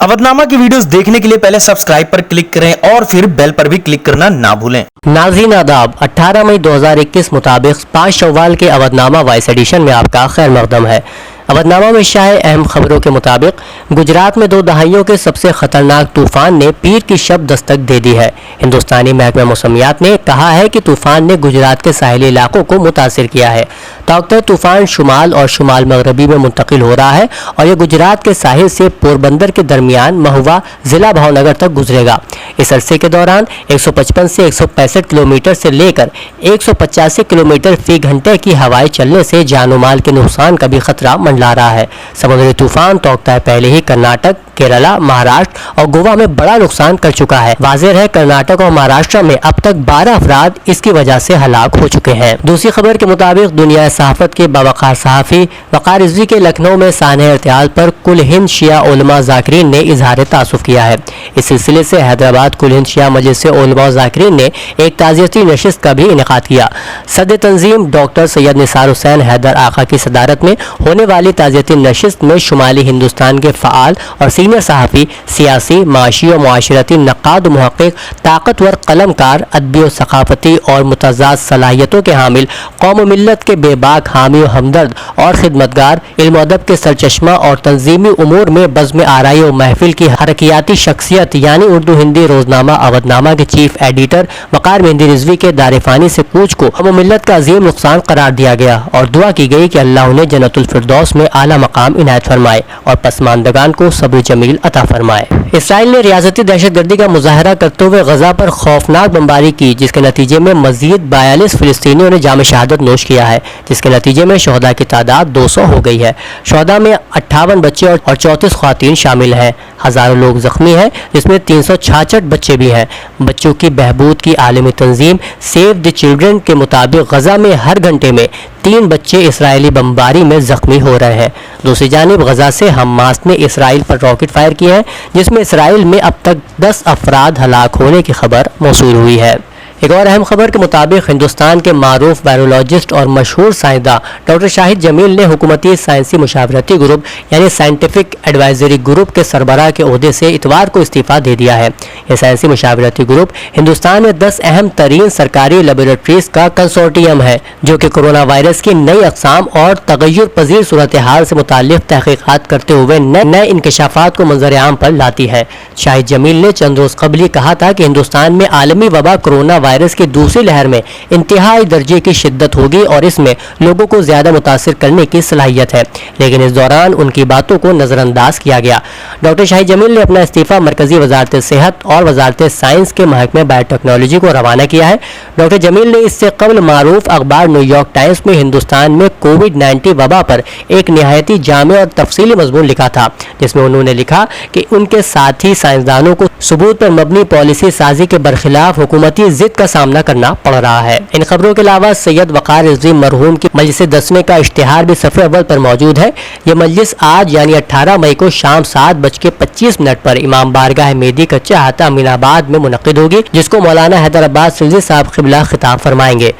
अवधनामा की वीडियोस देखने के लिए पहले सब्सक्राइब पर क्लिक करें और फिर बेल पर भी क्लिक करना ना भूलें। नाज़रीन आदाब, 18 मई 2021 मुताबिक 5 शव्वाल के अवधनामा वॉइस एडिशन में आपका खैर मकदम है। अवधनामा में शाये अहम खबरों के मुताबिक गुजरात में 2 दहाइयों के सबसे खतरनाक तूफान ने पीर की शब दस्तक दे दी है। हिंदुस्तानी महकमा मौसमियात ने कहा है कि तूफान ने गुजरात के साहिली इलाकों को मुतासिर किया है। ताकत तूफान शुमाल और शुमाल मगरबी में मुंतकिल हो रहा है और ये गुजरात के साहिल से पोरबंदर के दरमियान महुआ जिला भावनगर तक गुजरेगा। इस अरसे के दौरान 155 से 165 किलोमीटर से लेकर 185 किलोमीटर फी घंटे की हवाएं चलने से जानो माल के नुकसान का भी खतरा मंडला रहा है। समुद्री तूफान तौकता पहले ही कर्नाटक, केरला, महाराष्ट्र और गोवा में बड़ा नुकसान कर चुका है। वाज़ेह है कर्नाटक और महाराष्ट्र में अब तक 12 अफराद इसकी वजह से हलाक हो चुके हैं। दूसरी खबर के मुताबिक दुनिया सहाफत के बावकार सहाफ़ी वक़ार रिज़वी के लखनऊ में सानह इर्तियाल पर कुल हिंद शिया उलमा ज़ाकिरीन ने इजहार तासुफ किया है। इस सिलसिले से हैदराबाद कुल हिंद शिया मजलिस उलमा ज़ाकिरीन ने एक ताज़ियती नशिस्त का भी इनेकाद किया। सदर तंजीम डॉक्टर सैयद निसार हुसैन हैदर आका की सदारत में होने वाली ताज़ियती नशिस्त में शुमाली हिंदुस्तान के फ़आल और सीनियर सहाफ़ी, सियासी, माशी और मुआशरती नक़ाद, मुहक़्क़िक़, ताकतवर कलमकार, अदबी और सक़ाफ़ती और मुतज़ाद सलाहियतों के हामिल, कौम व मिल्लत के बेबाक हामी और हमदर्द और खिदमतगार, इल्म अदब के सरचश्मा और तंजीमी उमूर में बज़्म आराई और महफिल की हरकियाती शख्सियत यानी उर्दू हिंदी रोज़नामा अवधनामा के चीफ एडिटर वक़ार मेहंदी रिज़वी के दारिफ़ानी से कूच को कौम व मिल्लत का अज़ीम नुकसान करार दिया गया और दुआ की गई कि अल्लाह उन्हें जन्नतुल फिरदौस में आला मकाम इनायत फरमाए और पसमानदगान को सब्र जमील अता फरमाए। इसराइल ने रियासती दहशतगर्दी का मुजाहरा करते हुए गजा पर खौफनाक बमबारी की, जिसके नतीजे में मजीद 42 फिलिस्तीनियों ने जाम शहादत नोश किया है, जिसके नतीजे में शहदा की तादाद 200 हो गई है। शहदा में 58 बच्चे और 34 ख्वातीन शामिल हैं। हज़ारों लोग जख्मी हैं, जिसमें 366 बच्चे भी हैं। बच्चों की बहबूद की आलमी तंजीम सेव द चिल्ड्रन के मुताबिक गजा में हर घंटे में 3 बच्चे इसराइली बमबारी में जख्मी हो रहे हैं। दूसरी जानिब गजा से हमास ने इसराइल पर रॉकेट फायर किए हैं, जिसमें इसराइल में अब तक 10 अफराद हलाक होने की खबर मौसूल हुई है। एक और अहम खबर के मुताबिक हिंदुस्तान के मारूफ वायरोलॉजिस्ट और मशहूर साइंसदान डॉक्टर शाहिद जमील ने हुकूमती साइंसी मुशावरती ग्रुप यानी साइंटिफिक एडवाइजरी ग्रुप के सरबराह के ओहदे से इतवार को इस्तीफा दे दिया है। यह साइंसी मुशावरती ग्रुप हिंदुस्तान में 10 अहम तरीन सरकारी लेबोरेटरीज का कंसोर्टियम है, जो कि कोरोना वायरस की नई अक़साम और तगय्युर पजीर सूरत हाल से मुताल्लिक़ तहक़ीक़ात करते हुए नए इंकशाफात को मंजर आम पर लाती है। शाहिद जमील ने चंद रोज़ कबल ही कहा था कि हिंदुस्तान में आलमी वबा कोरोना वायरस की दूसरी लहर में इंतहाई दर्जे की शिद्दत होगी और इसमें लोगों को ज्यादा मुतासिर करने की सलाहियत है, लेकिन इस दौरान उनकी बातों को नजरअंदाज किया गया। डॉक्टर शाहिद जमील ने अपना इस्तीफा मरकजी वजारत सेहत और वजारत साइंस के महकमे बायोटेक्नोलॉजी को रवाना किया है। डॉक्टर जमील ने इससे कबल मारूफ अखबार न्यूयॉर्क टाइम्स में हिंदुस्तान में कोविड-19 वबा पर एक निहायती जामे और तफसीली मजमून लिखा था, जिसमें उन्होंने लिखा कि उनके साथी साइंसदानों को सबूत पर मबनी पॉलिसी साजी के बरखिलाफ हुकूमती जिद का सामना करना पड़ रहा है। इन खबरों के अलावा सैयद वक़ार रिज़वी मरहूम की मजलिस 10वें का इश्तिहार भी सफ़े अव्वल पर मौजूद है। ये मजलिस आज यानी 18 मई को शाम 7:25 पर इमाम बारगाह मेहदी का चाहता अमीनाबाद में मुनक़िद होगी, जिसको मौलाना हैदर अब्बास रिज़वी साहब क़िबला खिताब फरमाएंगे।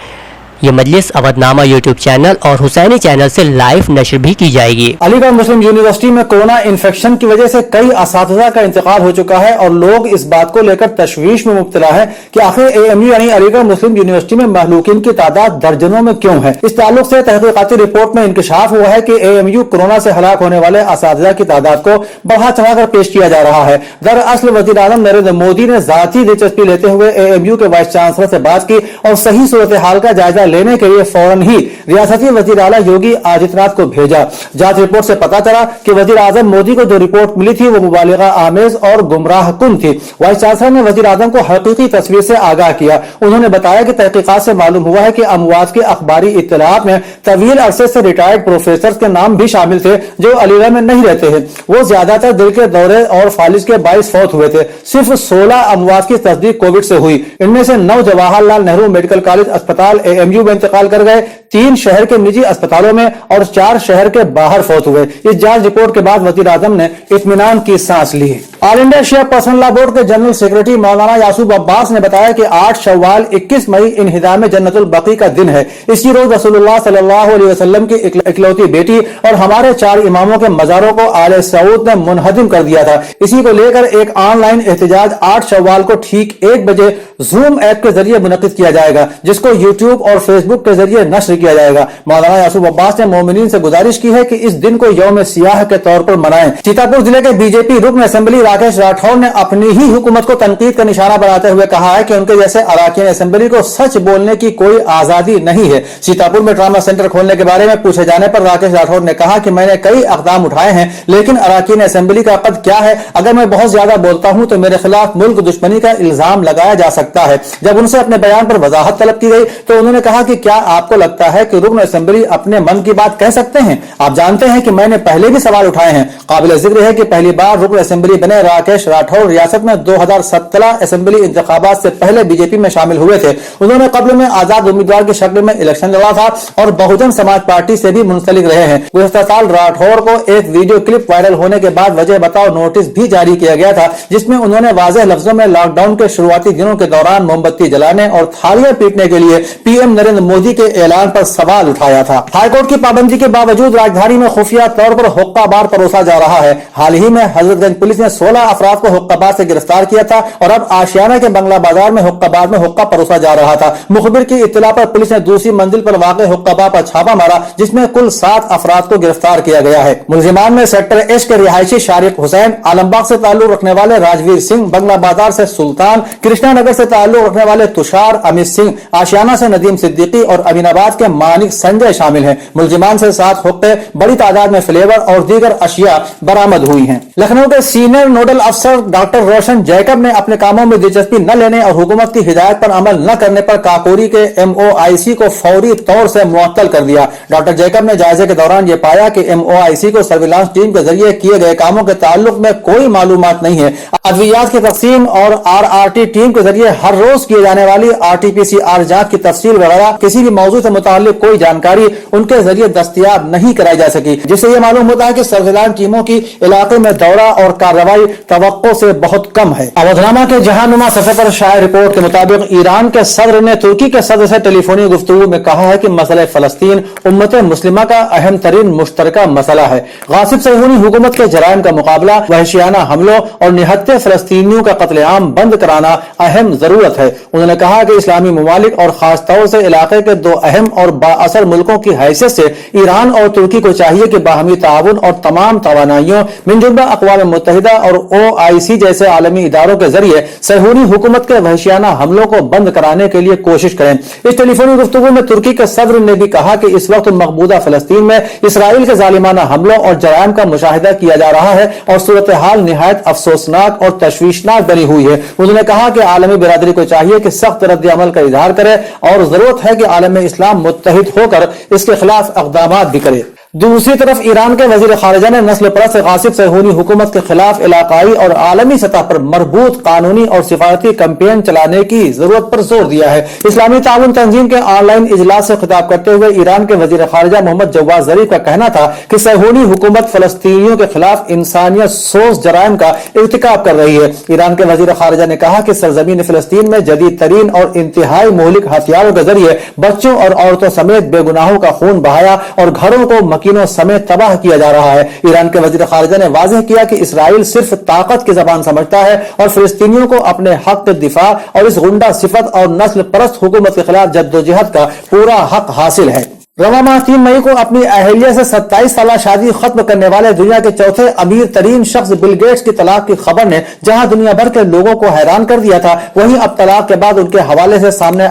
ये मजलिस अवधनामा यूट्यूब चैनल और हुसैनी चैनल से लाइव नशर भी की जाएगी। अलीगढ़ मुस्लिम यूनिवर्सिटी में कोरोना इन्फेक्शन की वजह से कई असातिज़ा का इंतकाल हो चुका है और लोग इस बात को लेकर तशवीश में मुब्तला है कि आखिर AMU यानी अलीगढ़ मुस्लिम यूनिवर्सिटी में महलूकिन की तादाद दर्जनों में क्यों है। इस ताल्लुक से तहकीकाती रिपोर्ट में इंकशाफ हुआ है कि AMU कोरोना से हलाक होने वाले असातिज़ा की तादाद को बढ़ा चढ़ाकर पेश किया जा रहा है। दरअसल वज़ीर आज़म नरेंद्र मोदी ने ज़ाती दिलचस्पी लेते हुए AMU के वाइस चांसलर से बात की और सही सूरत हाल का जायजा लेने के लिए फौरन ही रियासती वजीर आला योगी आदित्यनाथ को भेजा। जांच रिपोर्ट से पता चला कि वजीर आजम मोदी को जो रिपोर्ट मिली थी वो मुबालिगा आमेज और गुमराह कुन थी। वाइस चांसलर ने वजीर आजम को हकीकी तस्वीर से आगाह किया। उन्होंने बताया कि तहकीकात से मालूम हुआ है कि अमवात की अखबारी इत्तलात में तवील अरसे से रिटायर्ड प्रोफेसर के नाम भी शामिल थे जो अलीगढ़ में नहीं रहते हैं। वो ज्यादातर दिल के दौरे और फालिज के बाइस फौत हुए थे। सिर्फ 16 अमवात की तस्दीक कोविड से हुई। इनमें से 9 जवाहरलाल नेहरू मेडिकल कॉलेज अस्पताल AMU में इंतकाल कर गए, 3 शहर के निजी अस्पतालों में और 4 शहर के बाहर फौत हुए। इस जांच रिपोर्ट के बाद वजीर आजम ने इत्मीनान की सांस ली। ऑल इंडिया शिया पर्सनल लॉ बोर्ड के जनरल सेक्रेटरी मौलाना यासूब अब्बास ने बताया कि 8 शव्वाल 21 मई इंहिदाम जन्नतुल बकी का दिन है। इसी रोज रसूलुल्लाह सल्लल्लाहु अलैहि वसल्लम की इकलौती बेटी और हमारे 4 इमामों के मज़ारों को आले सऊद ने मुनहदिम कर दिया था। इसी को लेकर एक ऑनलाइन एहतजाज 8 शव्वाल को ठीक 1 बजे जूम ऐप के जरिए मुनक्किद किया जाएगा, जिसको यूट्यूब और फेसबुक के जरिए नश्र किया जाएगा। मौलाना यासूब अब्बास ने मोमिनीन से गुजारिश की है कि इस दिन को यौम सियाह के तौर पर मनाएं। सीतापुर जिले के बीजेपी रुकन असेंबली राकेश राठौर ने अपनी ही हुकूमत को तनकीद का निशाना बनाते हुए कहा है कि उनके जैसे अरकान असेंबली को सच बोलने की कोई आजादी नहीं है। सीतापुर में ट्रामा सेंटर खोलने के बारे में पूछे जाने पर राकेश राठौर ने कहा कि मैंने कई इक़दाम उठाए हैं, लेकिन अरकान असेंबली का कद क्या है? अगर मैं बहुत ज्यादा बोलता हूं तो मेरे खिलाफ मुल्क दुश्मनी का इल्जाम लगाया जा सकता है। जब उनसे अपने बयान पर वजाहत तलब की गई तो उन्होंने कहा कि क्या आपको लगता है कि रुकन असेंबली अपने मन की बात कह सकते हैं? आप जानते हैं कि मैंने पहले भी सवाल उठाए हैं। काबिल जिक्र है कि पहली बार रुकन असेंबली बने राकेश राठौर रियासत में 2017 असेंबली इंतखाबात से पहले बीजेपी में शामिल हुए थे। उन्होंने कब्ल में आजाद उम्मीदवार की शक्ल में इलेक्शन लड़ा था और बहुजन समाज पार्टी से भी मुंसलिक रहे हैं। गुज़श्ता साल राठौर को एक वीडियो क्लिप वायरल होने के बाद वजह बताओ नोटिस भी जारी किया गया था, जिसमें उन्होंने वाज़ेह लफ्जों में लॉकडाउन के शुरुआती दिनों के दौरान मोमबत्ती जलाने और थालियां पीटने के लिए पीएम नरेंद्र मोदी के ऐलान पर सवाल उठाया था। हाईकोर्ट की पाबंदी के बावजूद राजधानी में खुफिया तौर पर हुक्का बार परोसा जा रहा है। हाल ही में हजरतगंज पुलिस ने 16 अफराद को हुक्का बार से गिरफ्तार किया था और अब आशियाना के बंगला बाजार में हुक्का बार में हुक्का परोसा जा रहा था। मुखबिर की इत्तला पर पुलिस ने दूसरी मंजिल पर वाक़े हुक्का बार पर छापा मारा, जिसमें कुल 7 अफराद को गिरफ्तार किया गया है। मुलजिमान में सेक्टर एच के रिहायशी शारिक हुसैन, आलमबाग से ताल्लुक रखने वाले राजवीर सिंह, बंगला बाजार से सुल्तान, कृष्णा नगर से ताल्लुक रखने वाले तुषार, अमित सिंह, आशियाना से नदीम सिद्दीकी और अमीनाबाद के मानिक संजय शामिल हैं। मुलजिमान से 7 हुक्के, बड़ी तादाद में फ्लेवर और दीगर अशिया बरामद हुई हैं। लखनऊ के सीनियर नोडल अफसर डॉक्टर रोशन जैकब ने अपने कामों में दिलचस्पी न लेने और हुकूमत की हिदायत पर अमल न करने पर काकोरी के MOIC को फौरी तौर से मुअत्तल कर दिया। डॉक्टर जैकब ने जायजे के दौरान ये पाया कि MOIC को सर्विलांस टीम के जरिए किए गए कामों के ताल्लुक में कोई मालूमात नहीं है। अद्वियात की तकसीम और RRT टीम के जरिए हर रोज किए जाने वाली RT-PCR जांच की तफसील वगैरह किसी भी मौजूद से मुताल्लिक कोई जानकारी उनके जरिए दस्तयाब नहीं कराई जा सकी, जिससे यह मालूम होता है कि सर्विलांस टीमों की इलाके में दौरा और कार्रवाई तवक्को से बहुत कम है। अवधनामा के जहानुमा सफे पर शाये रिपोर्ट के मुताबिक ईरान के सदर ने तुर्की के सदर से टेलीफोनी गुफ्तगू में कहा है कि मसला फलस्तीन उम्मत मुस्लिमा का अहम तरीन मुश्तरका मसला है। गासिब सहूनी हुकूमत के जराइम का मुकाबला, वहशियाना हमलों और निहत्ते फलस्तीनियों का कत्लेआम बंद कराना अहम जरूरत है। उन्होंने कहा कि इस्लामी ममालिक और खासतौर से इलाके के 2 अहम और बाअसर मुल्कों की हैसियत से ईरान और तुर्की को चाहिए कि बाहमी ताउन और तमाम तवानाइयों मिनजुम्बा अक़वाम मुत्तहिदा और OIC जैसे आलमी इदारों के जरिए सहूनी हुकूमत के वहशियाना हमलों को बंद कराने के लिए कोशिश करें। इस टेलीफोनी गुफ्तगू में तुर्की के सदर ने भी कहा कि इस वक्त मकबूदा फलस्तीन में इसराइल के जालिमाना हमलों और जराइम का मुशाहिदा किया जा रहा है और सूरत हाल निहायत अफसोसनाक और तशवीशनाक बनी हुई है। उन्होंने कहा कि आलमी बिरादरी को चाहिए कि सख्त रद्द अमल का इजहार करे और जरूरत है कि आलम इस्लाम मुत्तहिद होकर इसके खिलाफ इक़दामात भी करे। दूसरी तरफ ईरान के वजीर खारिजा ने नस्ल परस्त गासिब सहूनी हुकूमत के खिलाफ इलाकाई और आलमी सतह पर मरबूत कानूनी और सिफारती कैंपेन चलाने की जरूरत पर जोर दिया है। इस्लामी ताउन तंजीम के ऑनलाइन इजलास से खिताब करते हुए ईरान के वजीर खारिजा मोहम्मद जवाद जरीफ का कहना था कि सहूनी हुकूमत फलस्तीनियों के खिलाफ इंसानियत सोच जराइम का इर्तिकाब कर रही है। ईरान के वजीर खारिजा ने कहा कि सरजमीन फिलिस्तीन में जदीद तरीन और इंतहाई मोहलिक हथियारों के जरिए बच्चों और औरतों समेत बेगुनाहों का खून बहाया और घरों को मकीनों समेत तबाह किया जा रहा है। ईरान के वजीर खारिजा ने वाज़ेह किया कि इसराइल सिर्फ ताकत की जबान समझता है और फिलिस्तीनियों को अपने हक के दिफा और इस गुंडा सिफत और नस्ल परस्त हुकूमत के खिलाफ जद्दोजहद का पूरा हक हासिल है। रवा माह 3 मई को अपनी अहलिया से 27 साल शादी खत्म करने वाले दुनिया के चौथे अमीर तरीन शख्स बिल गेट्स की तलाक की खबर ने जहां दुनिया भर के लोगों को हैरान कर दिया था, वहीं अब तलाक के बाद उनके हवाले से सामने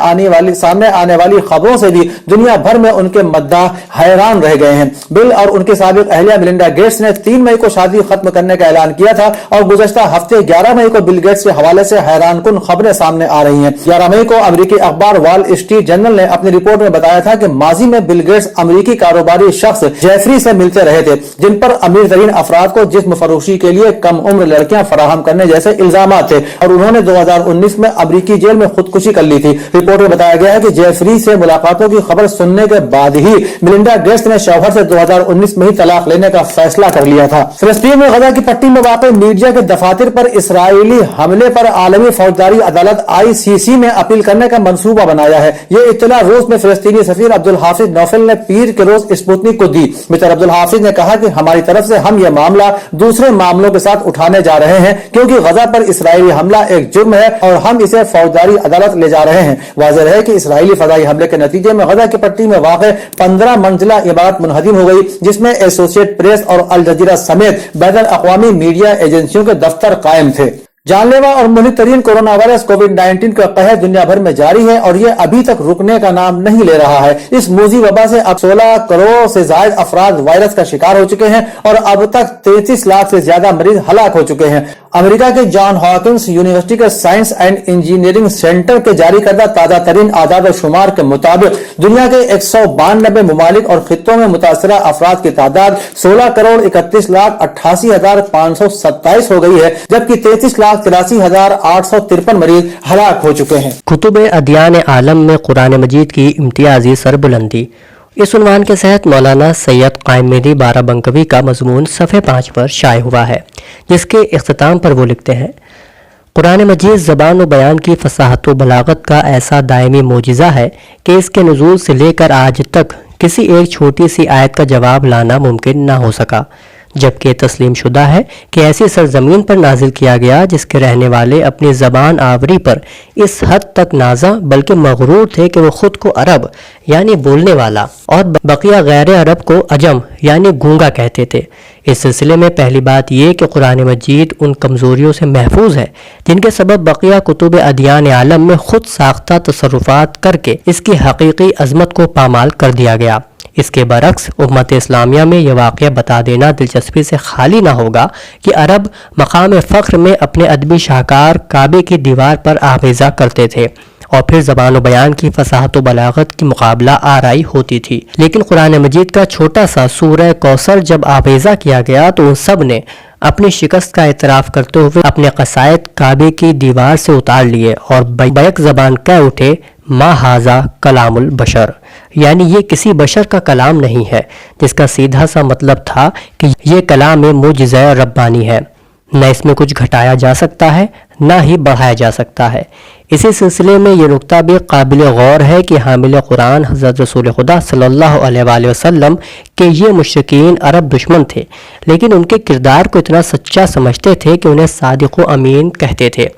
आने वाली खबरों से भी दुनिया भर में उनके मद्दाह हैरान रह गए हैं। बिल और उनकी साबिक अहलिया मिलिंडा गेट्स ने 3 मई को शादी खत्म करने का ऐलान किया था और गुज़श्ता हफ्ते 11 मई को बिल गेट्स के हवाले से हैरानकुन खबरें सामने आ रही हैं। 11 मई को अमेरिकी अखबार वॉल स्ट्रीट जर्नल ने अपनी रिपोर्ट में बताया था कि माजी में बिल गेट्स अमेरिकी कारोबारी शख्स जेफरी से मिलते रहे थे, जिन पर अमीर तरीन अफराद को जिस्म फरोशी के लिए कम उम्र लड़कियां फराहम करने जैसे इल्जामात थे और उन्होंने 2019 में अमेरिकी जेल में खुदकुशी कर ली थी। रिपोर्ट में बताया गया है कि जेफरी से मुलाकातों की खबर सुनने के बाद ही मिलिंडा गेट्स ने शौहर से 2019 में ही तलाक लेने का फैसला कर लिया था। फिलिस्तीन में गजा की पट्टी में वाक़ मीडिया के दफातर पर इसराइली हमले पर आलमी फौजदारी अदालत ICC में अपील करने का मंसूबा बनाया है। ये इत्तला रूस में फिलिस्तीनी सफीर अब्दुल हाफिज नौफल ने पीर के रोज स्पुतनिक को दी। मिस्टर अब्दुल हाफिज ने कहा कि हमारी तरफ से हम यह मामला दूसरे मामलों के साथ उठाने जा रहे हैं, क्योंकि गजा पर इसराइली हमला एक जुर्म है और हम इसे फौजदारी अदालत ले जा रहे हैं। वाज़ेह है कि इसराइली फदाई हमले के नतीजे में गजा की पट्टी में वाक़ 15 मंजिला इमारत मुनहदिम हो गई, जिसमें एसोसिएट प्रेस और अल जजीरा समेत बैनुल अक़वामी मीडिया एजेंसियों के दफ्तर कायम थे। जानलेवा और मुहलिक तरीन कोरोना वायरस कोविड-19 का कहर दुनिया भर में जारी है और यह अभी तक रुकने का नाम नहीं ले रहा है। इस मूजी वबा से अब 16 करोड़ से ज्यादा अफराद वायरस का शिकार हो चुके हैं और अब तक 33 लाख से ज्यादा मरीज हलाक हो चुके हैं। अमेरिका के जॉन हॉकिंस यूनिवर्सिटी के साइंस एंड इंजीनियरिंग सेंटर के जारी करदा ताजा तरीन आदाद और शुमार के मुताबिक दुनिया के 192 ममालिक और खित्तों में मुतासरा अफराद की तादाद 16 करोड़ 31 लाख 88,527 हो गई है, जबकि 33 लाख 83,853 मरीज हलाक हो चुके हैं। कुतुब अदियान आलम में कुरान मजीद की इम्तियाजी सरबुलंदी। इस उन्वान के तहत मौलाना सैयद कायम मेहदी बाराबंकवी का मजमून सफ़े 5 पर शाये हुआ है, जिसके इख्तिताम पर वो लिखते हैं, कुरान मजीद ज़बान व बयान की फसाहत व बलागत का ऐसा दायमी मोजिज़ा है कि इसके नुज़ूल से लेकर आज तक किसी एक छोटी सी आयत का जवाब लाना मुमकिन न हो सका, जबकि तस्लीम शुदा है कि ऐसी सरजमीन पर नाजिल किया गया जिसके रहने वाले अपनी ज़बान आवरी पर इस हद तक नाजा बल्कि मगरूर थे कि वो खुद को अरब यानी बोलने वाला और बकिया गैर अरब को अजम यानी गूंगा कहते थे। इस सिलसिले में पहली बात यह कि कुरान मजीद उन कमज़ोरियों से महफूज है जिनके सबब बकिया कुतुब अदियान आलम में खुद साख्ता तसर्रुफात करके इसकी हकीकी अजमत को पामाल कर दिया गया। इसके बरक्स उम्मत इस्लामिया में यह वाक़या बता देना दिलचस्पी से खाली ना होगा कि अरब मकाम फ़ख्र में अपने अदबी शाहकार काबे की दीवार पर आवेज़ा करते थे और फिर ज़बान व बयान की फसाहत व बलागत की मुकाबला आराई होती थी। लेकिन कुरान मजीद का छोटा सा सूरह कौसर जब आवेज़ा किया गया तो उन सब ने अपनी शिकस्त का एतराफ़ करते हुए अपने कसायद काबे की दीवार से उतार लिए और बैक ज़बान कह उठे, मा हाजा कलामुल बशर, यानी ये किसी बशर का कलाम नहीं है, जिसका सीधा सा मतलब था कि ये कलाम मुजिज़ा रब्बानी है, न इसमें कुछ घटाया जा सकता है न ही बढ़ाया जा सकता है। इसी सिलसिले में ये नुक्ता भी काबिल गौर है कि हामिल कुरान हज़रत रसूल खुदा सल्लल्लाहु अलैहि वसल्लम के ये मुशरिकीन अरब दुश्मन थे, लेकिन उनके किरदार को इतना सच्चा समझते थे कि उन्हें सादिक़ व अमीन कहते थे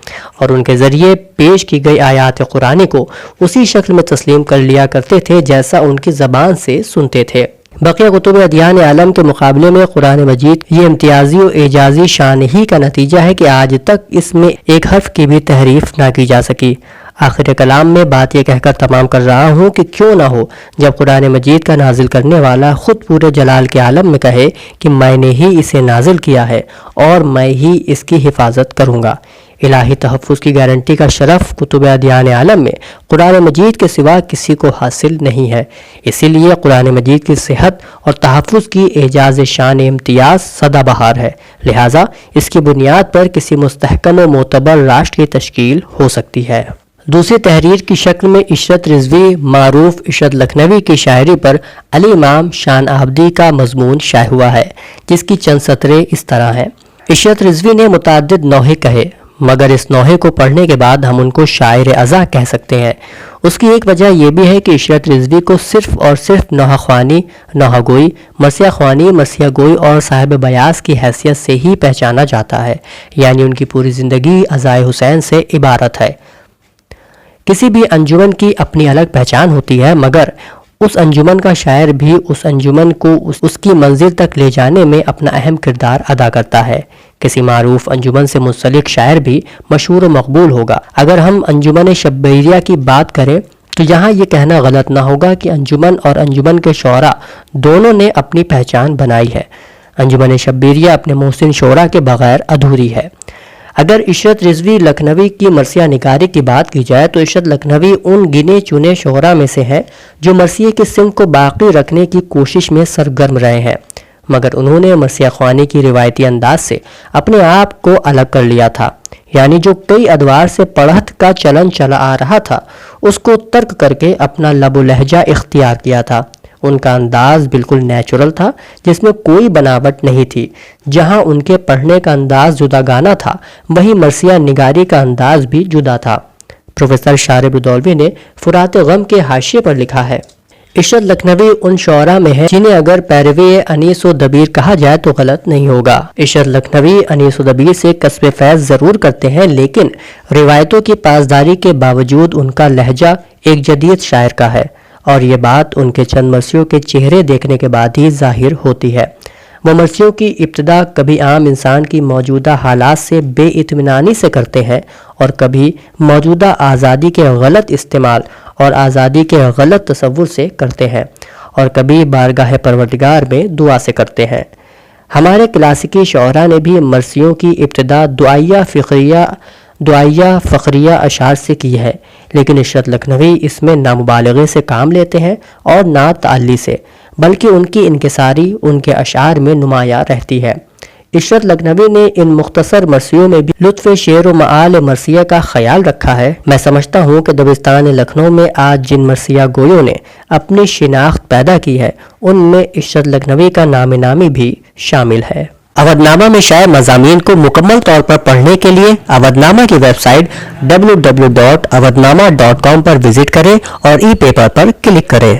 और उनके ज़रिए पेश की गई आयात कुरानी को उसी शक्ल में तस्लीम कर लिया करते थे जैसा उनकी ज़बान से सुनते थे। बकिया कुतुब अदियान आलम के मुकाबले में कुरान मजीद ये इम्तियाजी और एजाजी शान ही का नतीजा है कि आज तक इसमें एक हर्फ की भी तहरीफ ना की जा सकी। आखिर कलाम में बात यह कहकर तमाम कर रहा हूँ कि क्यों ना हो जब कुरान मजीद का नाजिल करने वाला खुद पूरे जलाल के आलम में कहे कि मैंने ही इसे नाजिल किया है और मैं ही इसकी हिफाजत करूँगा। इलाही तहफ़्फ़ुज़ की गारंटी का शरफ़ कुतुब अदियान आलम में कुरान मजीद के सिवा किसी को हासिल नहीं है। इसीलिए कुरान मजीद की सेहत और तहफ़्फ़ुज़ की एजाज़ शान इम्तियाज़ सदाबहार है, लिहाजा इसकी बुनियाद पर किसी मुस्तहकम व मोतबर राष्ट्र की तश्कील हो सकती है। दूसरी तहरीर की शक्ल में इशरत रिजवी मारूफ इशरत लखनवी की शायरी पर अली इमाम शान आबदी का मजमून शाये हुआ है, जिसकी चंद सतरें इस तरह हैं। इशरत रिजवी ने मुताद्दिद नौहे कहे, मगर इस नौहे को पढ़ने के बाद हम उनको शायर अज़ा कह सकते हैं। उसकी एक वजह यह भी है कि इशरत रिजवी को सिर्फ़ और सिर्फ नौहा ख्वानी, नौहा गोई, मरसिया ख्वानी, मरसिया गोई और साहिब बयास की हैसियत से ही पहचाना जाता है, यानी उनकी पूरी ज़िंदगी अज़ाए हुसैन से इबारत है। किसी भी अंजुमन की अपनी अलग पहचान होती है, मगर उस अंजुमन का शायर भी उस अंजुमन को उसकी मंजिल तक ले जाने में अपना अहम किरदार अदा करता है। किसी मारूफ अंजुमन से मुंसलिक शायर भी मशहूर व मकबूल होगा। अगर हम अंजुमन शब्बीरिया की बात करें तो यहाँ ये कहना गलत ना होगा कि अंजुमन और अंजुमन के शोरा दोनों ने अपनी पहचान बनाई है। अंजुमन शब्बीरिया अपने मोहसिन शोरा के बगैर अधूरी है। اگر عشرت رضوی لکھنوی کی مرثیہ نگاری کی بات کی جائے تو عشرت لکھنوی ان گنے چنے شعراء میں سے ہے جو مرثیے کی سمت کو باقی رکھنے کی کوشش میں سرگرم رہے ہیں، مگر انہوں نے مرثیہ خوانی کی روایتی انداز سے اپنے آپ کو الگ کر لیا تھا، یعنی جو کئی ادوار سے پڑھت کا چلن چلا آ رہا تھا اس کو ترک کر کے اپنا لب و لہجہ اختیار کیا تھا۔ ان کا انداز بالکل نیچرل تھا جس میں کوئی بناوٹ نہیں تھی۔ جہاں ان کے پڑھنے کا انداز جدا گانا تھا وہیں مرثیہ نگاری کا انداز بھی جدا تھا۔ پروفیسر شارب ردولوی نے فرات غم کے حاشیے پر لکھا ہے، عشرت لکھنوی ان شعراء میں ہے جنہیں اگر پیروی انیس و دبیر کہا جائے تو غلط نہیں ہوگا۔ عشرت لکھنوی انیس و دبیر سے کسب فیض ضرور کرتے ہیں، لیکن روایتوں کی پاسداری کے باوجود ان کا لہجہ ایک جدید شاعر کا ہے، اور یہ بات ان کے چند مرثیوں کے چہرے دیکھنے کے بعد ہی ظاہر ہوتی ہے۔ وہ مرثیوں کی ابتدا کبھی عام انسان کی موجودہ حالات سے بے اطمینانی سے کرتے ہیں اور کبھی موجودہ آزادی کے غلط استعمال اور آزادی کے غلط تصور سے کرتے ہیں، اور کبھی بارگاہ پروردگار میں دعا سے کرتے ہیں۔ ہمارے کلاسیکی شعراء نے بھی مرثیوں کی ابتدا دعائیہ فخریہ اشعار سے کی ہے، لیکن عشرت لکھنوی اس میں نہ مبالغے سے کام لیتے ہیں اور نہ تعلی سے، بلکہ ان کی انکساری ان کے اشعار میں نمایاں رہتی ہے۔ عشرت لکھنوی نے ان مختصر مرثیوں میں بھی لطف شعر و معال مرثیہ کا خیال رکھا ہے۔ میں سمجھتا ہوں کہ دبستان لکھنؤ میں آج جن مرثیہ گویوں نے اپنی شناخت پیدا کی ہے ان میں عشرت لکھنوی کا نام نامی بھی شامل ہے۔ اودھ نامہ میں شائع مضامین کو مکمل طور پر پڑھنے کے لیے اودھ نامہ کی ویب سائٹ www.awadhnama.com پر وزٹ کریں اور ای پیپر پر کلک کریں۔